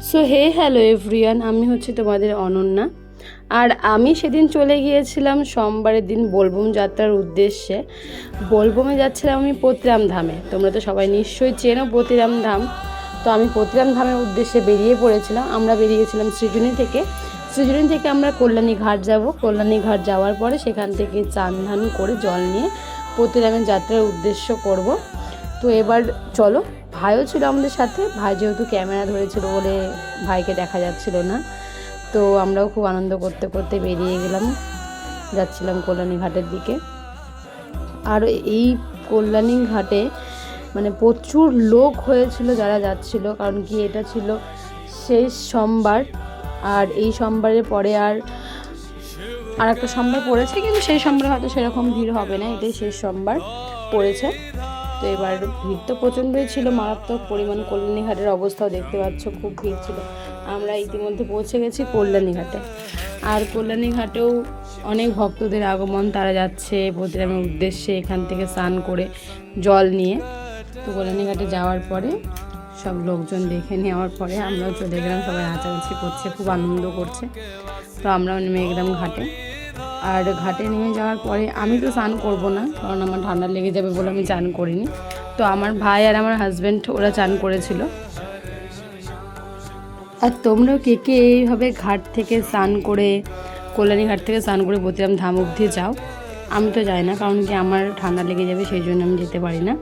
So hey hello everyone, আমি হচ্ছে তোমাদের অনন্যা। আর আমি সেদিন চলে গিয়েছিলাম সোমবারের দিন বোলবম যাত্রার উদ্দেশ্যে। বোলবমে যাচ্ছিলাম আমি পতিরাম ধামে। তোমরা তো সবাই নিশ্চয়ই চেনো পতিরাম ধাম। তো আমি পতিরাম ধামের উদ্দেশ্যে বেরিয়ে পড়েছিলাম। আমরা বেরিয়েছিলাম সৃজনী থেকে। সৃজনী থেকে আমরা কল্যাণী ঘাট যাব। কল্যাণী ঘাট যাওয়ার পরে সেখান থেকে চান ধান করে জল নিয়ে পতিরামের যাত্রার উদ্দেশ্য করব। তো এবার চলো, ভাইও ছিল আমাদের সাথে। ভাই যেহেতু ক্যামেরা ধরেছিল বলে ভাইকে দেখা যাচ্ছিল না। তো আমরাও খুব আনন্দ করতে করতে বেরিয়ে গেলাম, যাচ্ছিলাম কল্যাণী ঘাটের দিকে। আর এই কল্যাণী ঘাটে মানে প্রচুর লোক হয়েছিল যারা যাচ্ছিল, কারণ কি এটা ছিল শেষ সোমবার। আর এই সোমবারের পরে আর একটা সোমবার পড়েছে, কিন্তু সেই সোমবার হয়তো সেরকম ভিড় হবে না, এটাই শেষ সোমবার পড়েছে। তো এবার ভিড় তো প্রচণ্ডই ছিল, মারাত্মক পরিমাণ। কল্যাণী ঘাটের অবস্থাও দেখতে পাচ্ছ, খুব ভিড় ছিল। আমরা ইতিমধ্যে পৌঁছে গেছি কল্যাণী ঘাটে। আর কল্যাণী ঘাটেও অনেক ভক্তদের আগমন, তারা যাচ্ছে পতিরামের উদ্দেশ্যে এখান থেকে স্নান করে জল নিয়ে। তো কল্যাণী ঘাটে যাওয়ার পরে সব লোকজন দেখে নেওয়ার পরে আমরাও চলে গেলাম, সবাই নাচানাচি করছে, খুব আনন্দ করছে। তো আমরাও নেমে গেলাম ঘাটে। আর ঘাটে নেমে যাওয়ার পরে আমি তো স্নান করব না, কারণ আমার ঠান্ডা লেগে যাবে বলে আমি চান করিনি। তো আমার ভাই আর আমার হাজব্যান্ড ওরা চান করেছিল। আর তোমরাও কে কে এইভাবে ঘাট থেকে স্নান করে, কল্যাণী ঘাট থেকে স্নান করে পতিরাম ধাম অবধি যাও? আমি তো যাই না, কারণ কি আমার ঠান্ডা লেগে যাবে, সেই জন্য আমি যেতে পারি না।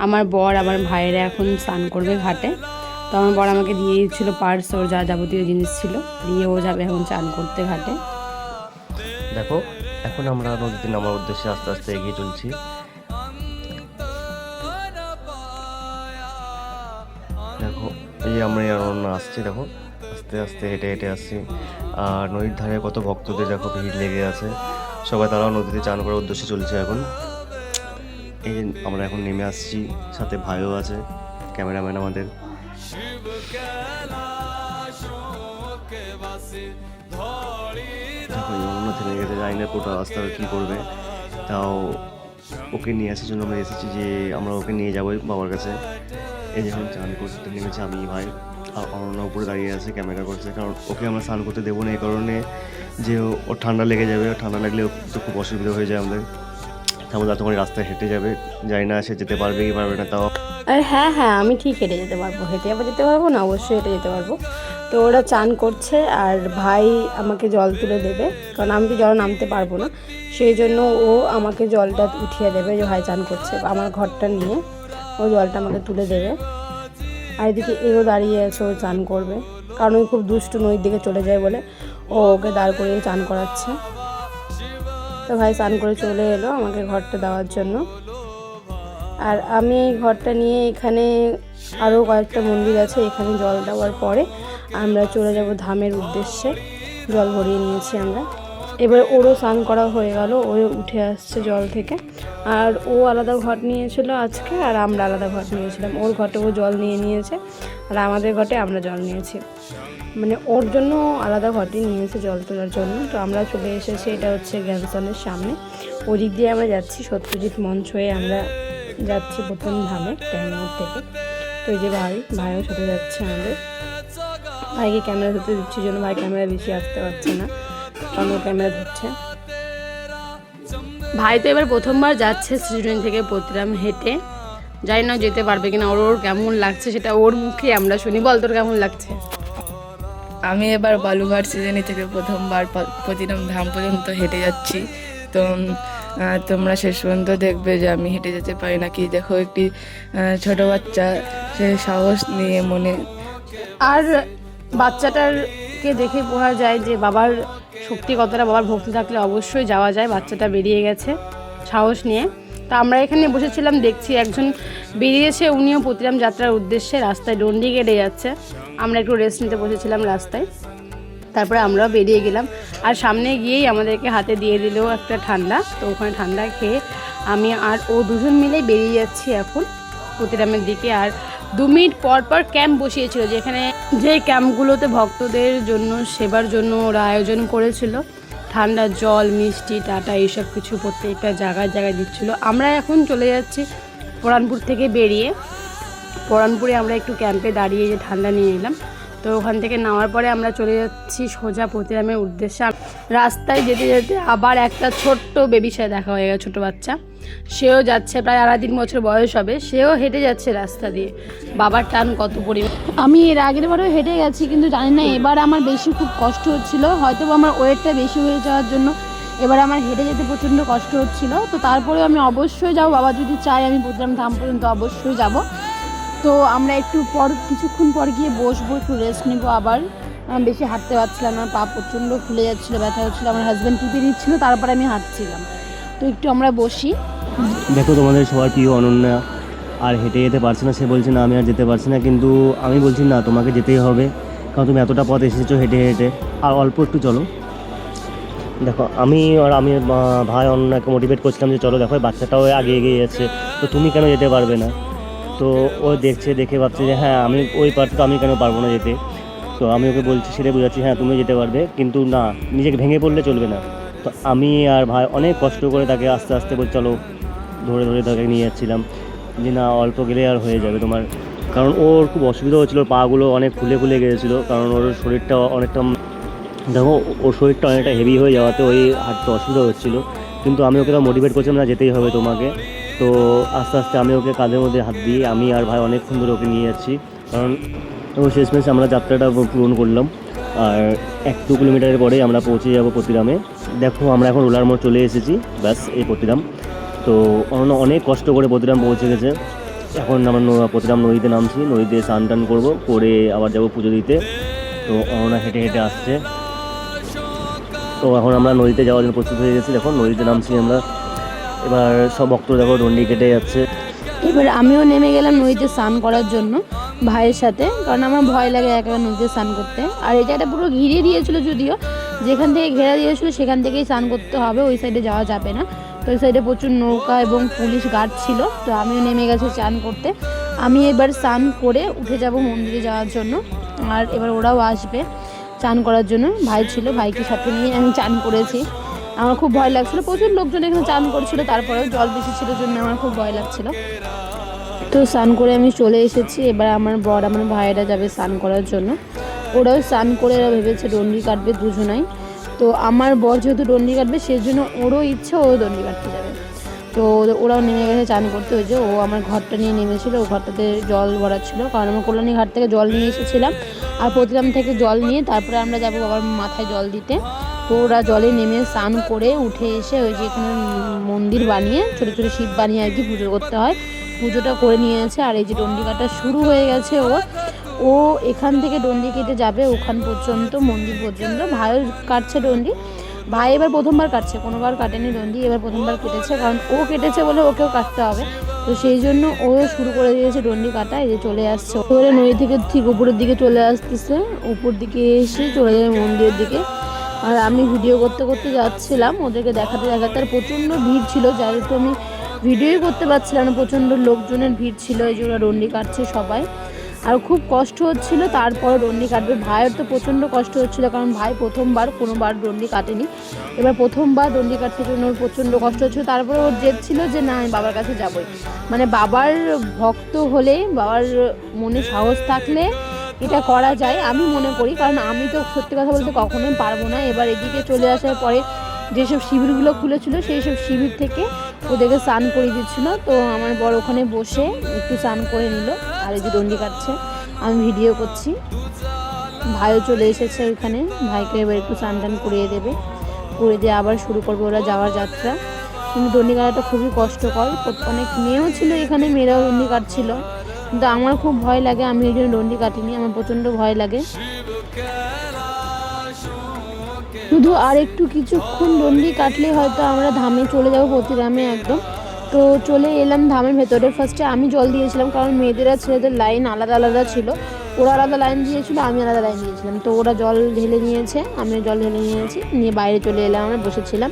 আমার বর আমার ভাইয়েরা এখন স্নান করবে ঘাটে। তো আমার বর আমাকে দিয়ে দিচ্ছিলো পার্স, ওর যা যাবতীয় জিনিস ছিল দিয়ে ও যাবে এখন চান করতে ঘাটে। দেখো, এখন আমরা নদীতে নামার উদ্দেশ্যে আস্তে আস্তে এগিয়ে চলছি। দেখো, এই আমরা আসছি, দেখো আস্তে আস্তে হেঁটে হেঁটে আসছি। আর নদীর ধারে কত ভক্তদের দেখো ভিড় লেগে আছে, সবাই তারাও নদীতে চান করার উদ্দেশ্যে চলছে এখন। এই যে আমরা এখন নেমে আসছি, সাথে ভাইও আছে, ক্যামেরাম্যান আমাদের। দেখো অন্য থেমে গেছে, জানি না কোটা রাস্তা কী করবে, তাও ওকে নিয়ে আসার জন্য আমরা এসেছি, যে আমরা ওকে নিয়ে যাবো বাবার কাছে। এই যখন চান করতে নেমেছে আমি, ভাই আর অনন্যা উপরে দাঁড়িয়ে আছে, ক্যামেরা করছে। কারণ ওকে আমরা স্নান করতে দেবো না এই কারণে যে ওর ঠান্ডা লেগে যাবে, ঠান্ডা লাগলে তো খুব অসুবিধা হয়ে যায় আমাদের। তাহলে তখন রাস্তায় হেঁটে যাবে, জানি না সে যেতে পারবে কি পারবে না। তাও আর হ্যাঁ হ্যাঁ, আমি ঠিক হেঁটে যেতে পারবো। হেঁটে আবার যেতে পারবো না, অবশ্যই হেঁটে যেতে পারবো। তো ওরা চান করছে আর ভাই আমাকে জল তুলে দেবে, কারণ আমি তো জল নামতে পারবো না। সেই জন্য ও আমাকে জলটা উঠিয়ে দেবে, যে ভাই চান করছে আমার ঘরটা নিয়ে ও জলটা আমাকে তুলে দেবে। আর এদিকে এও দাঁড়িয়ে আছে, ও চান করবে, কারণ ওই খুব দুষ্টু, নদীর দিকে চলে যায় বলে ও ওকে দাঁড় করে চান করাচ্ছে। তো ভাই চান করে চলে এলো আমাকে ঘরটা দেওয়ার জন্য। আর আমি এই ঘরটা নিয়ে এখানে আরও কয়েকটা মন্দির আছে, এখানে জল দেওয়ার পরে আমরা চলে যাব ধামের উদ্দেশ্যে। জল ভরিয়ে নিয়েছি আমরা। এবার ওরও স্নান করা হয়ে গেল, ও উঠে আসছে জল থেকে। আর ও আলাদা ঘট নিয়েছিল আজকে, আর আমরা আলাদা ঘট নিয়েছিলাম। ওর ঘটে ও জল নিয়ে নিয়েছে, আর আমাদের ঘটে আমরা জল নিয়েছি। মানে ওর জন্য আলাদা ঘটই নিয়েছে জল তোলার জন্য। তো আমরা চলে এসেছি, এটা হচ্ছে গ্র্যান্ডসনের সামনে। ওদিক দিয়ে আমরা যাচ্ছি, সত্যজিৎ মঞ্চ হয়ে আমরা যাচ্ছি প্রথম ধামে ট্যাঙ্গোর থেকে। তো এই যে ভাইও সাথে যাচ্ছে আমাদের। ভাইকে ক্যামেরা ধরতে দিচ্ছি জন্য ভাই ক্যামেরা বেশি আসতে পারছে না, কারণ ও ক্যামেরা ধরছে। ভাই তো এবার প্রথমবার যাচ্ছে সৃজনী থেকে পতিরাম হেঁটে। জানি না যেতে পারবে কিনা, ওর কেমন লাগছে সেটা ওর মুখে আমরা শুনি। বল তোর কেমন লাগছে? আমি এবার বালুঘাট সৃজনী থেকে প্রথমবার পতিরাম ধাম পর্যন্ত হেঁটে যাচ্ছি। তো তোমরা শেষ পর্যন্ত দেখবে যে আমি হেঁটে যেতে পারি নাকি। দেখো, একটি ছোট বাচ্চা, সে সাহস নিয়ে মনে। আর বাচ্চাটারকে দেখে বোঝা যায় যে বাবার শক্তি কতটা, বাবার ভক্তি থাকলে অবশ্যই যাওয়া যায়। বাচ্চাটা বেরিয়ে গেছে সাহস নিয়ে। তো আমরা এখানে বসেছিলাম, দেখছি একজন বেরিয়েছে, উনিও পতিরাম যাত্রার উদ্দেশ্যে রাস্তায় ডন্ডি কেটে যাচ্ছে। আমরা একটু রেস্ট নিতে বসেছিলাম রাস্তায়, তারপরে আমরাও বেরিয়ে গেলাম। আর সামনে গিয়েই আমাদেরকে হাতে দিয়ে দিল একটা ঠান্ডা। তো ওখানে ঠান্ডা খেয়ে আমি আর ও দুজন মিলেই বেরিয়ে যাচ্ছি এখন পতিরামের দিকে। আর 2 মিনিট পর পর ক্যাম্প বসিয়েছিল, যেখানে যে ক্যাম্পগুলোতে ভক্তদের জন্য সেবার জন্য ওরা আয়োজন করেছিল। ঠান্ডা জল, মিষ্টি, টাটা এইসব কিছু প্রত্যেকটা জায়গায় জায়গায় দিচ্ছিলো। আমরা এখন চলে যাচ্ছি পরানপুর থেকে বেরিয়ে। পরানপুরে আমরা একটু ক্যাম্পে দাঁড়িয়ে যে ঠান্ডা নিয়ে এলাম। তো তো ওখান থেকে নামার পরে আমরা চলে যাচ্ছি সোজা প্রতিরামের উদ্দেশ্যে। রাস্তায় যেতে যেতে আবার একটা ছোট্ট বেবির সাথে দেখা হয়ে গেছে, ছোটো বাচ্চা। সেও যাচ্ছে, প্রায় 2.5-3 বছর বয়স হবে, সেও হেঁটে যাচ্ছে রাস্তা দিয়ে। বাবার টান কত পরিমাণ। আমি এর আগের বারও হেঁটে গেছি, কিন্তু জানি না এবার আমার বেশি খুব কষ্ট হচ্ছিল, হয়তো আমার ওয়েটটা বেশি হয়ে যাওয়ার জন্য এবার আমার হেঁটে যেতে প্রচণ্ড কষ্ট হচ্ছিল। তো তারপরেও আমি অবশ্যই যাবো, বাবা যদি চাই আমি প্রতিরাম ধাম পর্যন্ত অবশ্যই যাব। তো আমরা একটু পর কিছুক্ষণ পর গিয়ে বসবো, একটু রেস্ট নেবো। আবার বেশি হাঁটতে পারছিলাম না, পা প্রচণ্ড ফুলে যাচ্ছিলো, ব্যথা হচ্ছিলো। আমার হাজব্যান্ড টিপে দিচ্ছিলো, তারপরে আমি হাঁটছিলাম। তো একটু আমরা বসি। দেখো তোমাদের সবার প্রিয় অনন্যা আর হেঁটে যেতে পারছে না, সে বলছে না আমি আর যেতে পারছি না, কিন্তু আমি বলছি না তোমাকে যেতেই হবে, কারণ তুমি এতটা পথ এসেছো হেঁটে হেঁটে, আর অল্প একটু চলো। দেখো আমি ভাই অনন্যাকে মোটিভেট করছিলাম যে চলো, দেখো বাচ্চাটাও আগে এগিয়ে যাচ্ছে, তো তুমি কেন যেতে পারবে না? তো ও দেখে ভাবছে যে হ্যাঁ আমি ওই পারছি, তো আমি কেন পারবো না যেতে। তো আমি ওকে বলছি, সেটাই বোঝাচ্ছি হ্যাঁ তুমি যেতে পারবে, কিন্তু না নিজেকে ভেঙে পড়লে চলবে না। তো আমি আর ভাই অনেক কষ্ট করে তাকে আস্তে আস্তে বলছি চলো, ধরে তাকে নিয়ে যাচ্ছিলাম যে না অল্প গেলে আর হয়ে যাবে তোমার, কারণ ওর খুব অসুবিধা হচ্ছিলো, পাগুলো অনেক ফুলে গিয়েছিলো, কারণ ওর শরীরটা অনেকটা, দেখো ওর শরীরটা অনেকটা হেভি হয়ে যাওয়াতে ওই হাঁটতে অসুবিধা হচ্ছিলো। কিন্তু আমি ওকে তো মোটিভেট করছিলাম না যেতেই হবে তোমাকে। তো আস্তে আস্তে আমি ওকে কাঁধের মধ্যে হাত দিয়ে আমি আর ভাই অনেকক্ষণ ধরে ওকে নিয়ে যাচ্ছি, কারণ শেষমেশ আমরা যাত্রাটা পূরণ করলাম। আর 1-2 কিলোমিটারের পরেই আমরা পৌঁছে যাব প্রতিরামে। দেখো আমরা এখন রোলার মোড় চলে এসেছি, ব্যাস এই প্রতিরাম। তো অনেক কষ্ট করে প্রতিরাম পৌঁছে গেছে। এখন আমরা প্রতিরাম নদীতে নামছি, নদীতে স্নান টান করবো, করে আবার যাব পুজো দিতে। তো অনন্যা হেঁটে হেঁটে আসছে। তো এখন আমরা নদীতে যাওয়ার জন্য প্রস্তুত হয়ে গেছি। দেখো নদীতে নামছি আমরা, এবার সব ভক্তরা দেখো ডন্ডি কেটে যাচ্ছে। এবার আমিও নেমে গেলাম নদীতে স্নান করার জন্য ভাইয়ের সাথে, কারণ আমার ভয় লাগে একা একা নদীতে স্নান করতে। আর এই জায়গাটা পুরো ঘিরে দিয়েছিল, যদিও যেখান থেকে ঘেরা দিয়েছিল সেখান থেকেই স্নান করতে হবে, ওই সাইডে যাওয়া যাবে না। তো ওই সাইডে প্রচুর নৌকা এবং পুলিশ গার্ড ছিল। তো আমিও নেমে গেছি স্নান করতে। আমি এবার স্নান করে উঠে যাব মন্দিরে যাওয়ার জন্য, আর এবার ওরাও আসবে চান করার জন্য। ভাই ছিল, ভাইকে সাথে নিয়ে আমি চান করেছি। আমার খুব ভয় লাগছিলো, প্রচুর লোকজন এখানে চান করছিল, তারপরেও জল বেশি ছিল জন্য আমার খুব ভয় লাগছিল। তো স্নান করে আমি চলে এসেছি। এবার আমার বর আমার ভাইয়েরা যাবে স্নান করার জন্য। ওরাও স্নান করে ওরা ভেবেছে ডন্ডি কাটবে দুজনাই। তো আমার বর যেহেতু ডন্ডি কাটবে সেজন্য ওরও ইচ্ছে, ও ডন্ডি কাটতে যাবে। তো ওরাও নেমে গেছে চান করতে। ওই যে ও আমার ঘরটা নিয়ে নেমেছিল, ও ঘরটাতে জল ভরা ছিল, কারণ আমরা কল্যাণী ঘাট থেকে জল নিয়ে এসেছিলাম, আর প্রতিরাম থেকে জল নিয়ে তারপরে আমরা যাবো বাবার মাথায় জল দিতে। তো ওরা জলে নেমে স্নান করে উঠে এসে ওই যে এখানে মন্দির বানিয়ে ছোটো ছোটো শিব বানিয়ে আর কি পুজো করতে হয়, পুজোটা করে নিয়েছে। আর এই যে ডন্ডি কাটা শুরু হয়ে গেছে ও এখান থেকে ডন্ডি কেটে যাবে ওখান পর্যন্ত, মন্দির পর্যন্ত। ভাইও কাটছে ডন্ডি, ভাই এবার প্রথমবার কাটছে, কোনোবার কাটেনি ডন্ডি, এবার প্রথমবার কেটেছে, কারণ ও কেটেছে বলে ওকেও কাটতে হবে। তো সেই জন্য ও শুরু করে দিয়েছে ডন্ডি কাটা। এই যে চলে আসছে ওরা নদী থেকে ঠিক উপরের দিকে চলে আসতেছে, উপর দিকে এসে চলে যাবে মন্দিরের দিকে। আর আমি ভিডিও করতে করতে যাচ্ছিলাম ওদেরকে দেখাতে দেখাতে, আর প্রচণ্ড ভিড় ছিল, যার তো আমি ভিডিওই করতে পারছিলাম না, প্রচণ্ড লোকজনের ভিড় ছিল। এই যে ওরা ডন্ডি কাটছে সবাই, আর খুব কষ্ট হচ্ছিল। তারপরে ডন্ডি কাটবে, ভাইয়ের তো প্রচণ্ড কষ্ট হচ্ছিলো, কারণ ভাই প্রথমবার কোনোবার ডন্ডি কাটেনি, এবার প্রথমবার ডন্ডি কাটতে জন্য ওর প্রচণ্ড কষ্ট হচ্ছিলো। তারপরে ওর জেদ ছিল যে না আমি বাবার কাছে যাবই, মানে বাবার ভক্ত হলে, বাবার মনে সাহস থাকলে এটা করা যায় আমি মনে করি, কারণ আমি তো সত্যি কথা বলতে কখনোই পারবো না। এবার এদিকে চলে আসার পরে যেসব শিবিরগুলো খুলেছিল সেই সব শিবির থেকে ওদেরকে স্নান করে দিচ্ছিলো। তো আমার বড় ওখানে বসে একটু স্নান করে নিল, আর এই যে ডন্ডি কাটছে, আমি ভিডিও করছি। ভাইও চলে এসেছে ওইখানে, ভাইকে এবার একটু স্নান টান করিয়ে দেবে, করে দিয়ে আবার শুরু করবে ওরা যাওয়ার যাত্রা। কিন্তু ডন্ডি কাটাটা খুবই কষ্টকর, অনেক মেয়েও ছিল এখানে, মেয়েরাও ডন্ডি কাটছিল, কিন্তু আমার খুব ভয় লাগে, আমি এই জন্য ডন্ডি কাটিনি, আমার প্রচণ্ড ভয় লাগে। শুধু আর একটু কিছুক্ষণ ডন্ডি কাটলে হয়তো আমরা ধামে চলে যাবো, প্রতিরামে একদম। তো চলে এলাম ধামের ভেতরে। ফার্স্টে আমি জল দিয়েছিলাম, কারণ মেয়েদের আর ছেলেদের লাইন আলাদা আলাদা ছিল, ওরা আলাদা লাইন দিয়েছিল, আমি আলাদা লাইন দিয়েছিলাম। তো ওরা জল ঢেলে নিয়েছে, আমিও জল ঢেলে নিয়েছি, নিয়ে বাইরে চলে এলাম, আমরা বসেছিলাম।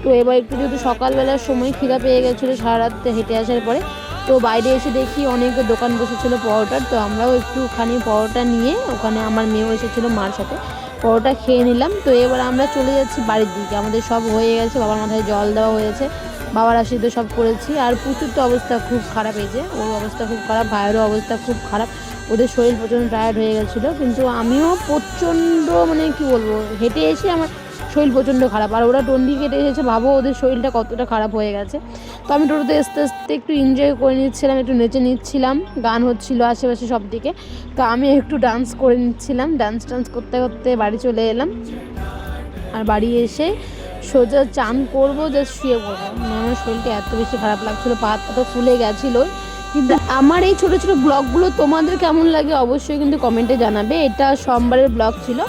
তো এবার একটু যেহেতু সকালবেলার সময় খিদা পেয়ে গেছিলো সারা রাত হেঁটে আসার পরে, তো বাইরে এসে দেখি অনেক দোকান বসেছিলো পরোটার। তো আমরাও একটুখানি পরোটা নিয়ে, ওখানে আমার মেয়েও এসেছিলো মার সাথে, পরোটা খেয়ে নিলাম। তো এবার আমরা চলে যাচ্ছি বাড়ির দিকে, আমাদের সব হয়ে গেছে, বাবার মাথায় জল দেওয়া হয়েছে, বাবার আশীর্বাদ সব করেছি। আর প্রচুর তো অবস্থা খুব খারাপ, এই যে ওর অবস্থা খুব খারাপ, ভাইয়েরও অবস্থা খুব খারাপ, ওদের শরীর প্রচণ্ড টায়ার্ড হয়ে গেছিলো, কিন্তু আমিও প্রচণ্ড মানে কি বলবো, হেঁটে এসে আমার শরীর প্রচণ্ড খারাপ। আর ওরা টন্ডি কেটে এসেছে, ভাবো ওদের শরীরটা কতটা খারাপ হয়ে গেছে। তো আমি টোটোতে আস্তে আস্তে একটু এনজয় করে নিচ্ছিলাম, একটু নেচে নিচ্ছিলাম, গান হচ্ছিল আশেপাশে সব দিকে। তো আমি একটু ডান্স করে নিচ্ছিলাম, ডান্স করতে করতে বাড়ি চলে এলাম। আর বাড়ি এসে সোজা চান করবো, জাস্ট শুয়ে পড়বো। মানে আমার শরীরটা এত বেশি খারাপ লাগছিলো, পা হাত তো ফুলে গেছিলো। কিন্তু আমার এই ছোটো ছোটো ব্লগগুলো তোমাদের কেমন লাগে অবশ্যই কিন্তু কমেন্টে জানাবে। এটা সোমবারের ব্লগ ছিল।